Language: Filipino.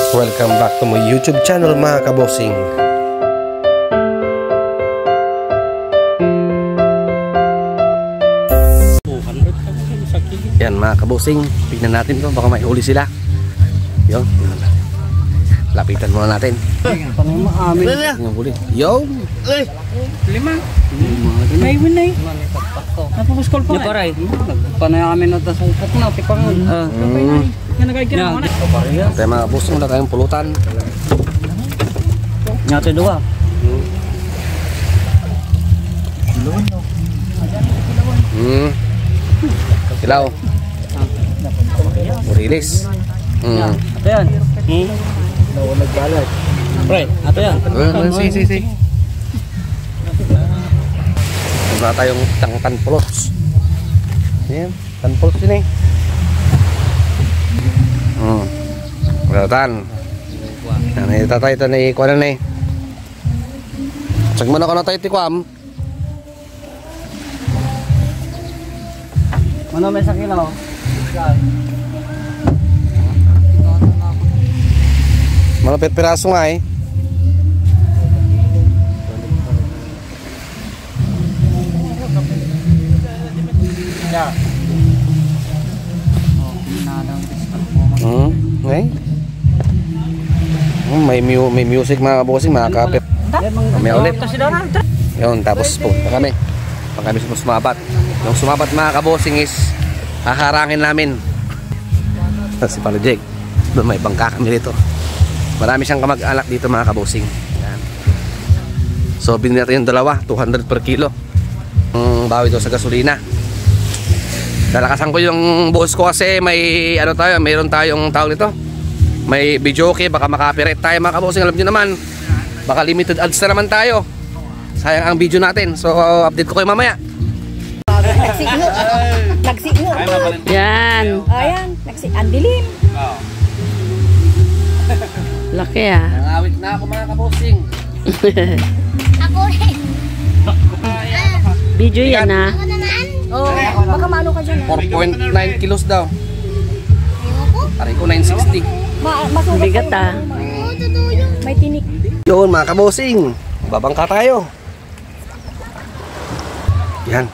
Welcome back to my YouTube channel mga kabosing. Yan mga kabosing, tignan natin to, baka may huli sila. Yun, lapitan muna natin. Yung huli. Yo! Lima. May winay. Napupuskol pa. Paray. Panay kami na tasupok na tipangon. Tayo mga kabosing, wala tayong pulutan. Nyate dua. Kilaw. Murilis. Ato yan. Pre, ato yan. Si. Wala tayong tanpulos. Yan, tanpulos din eh. Beratan. Nah, ini tatay ito ni kuan na eh. Sag man ako na tayo tikwam. Mano may sakilaw? Malapit piraso nga eh. May music mga kabosing, mga kapit. May ulit. Yun, tapos punta kami. Pag kami sumabat. Yung sumabat mga kabosing is haharangin namin. Si Palo Jake. May bangka kami dito. Marami siyang kamag-anak dito mga kabosing. Yan. So binili natin yung dalawa, 200 per kilo. Bawi ito sa gasolina. Dalakasan ko yung boss ko kasi may ano tayo, mayroon tayong tawag nito. May video okay, baka makapirate tayo mga kabosing. Alam nyo naman, baka limited ads na naman tayo. Sayang ang video natin. So update ko kayo mamaya. Nagsiingo. Yan. Ayan, andilim. Laki ah. Nangawit na ako mga kabosing. Ako rin. Video yan ah. Ako naman. Oh, baka maano ka dyan. 4.9 kilos daw. Aray ko 960. Masulat Bigat ah. May tinik. Yun mga kabosing, babangka tayo. Yan.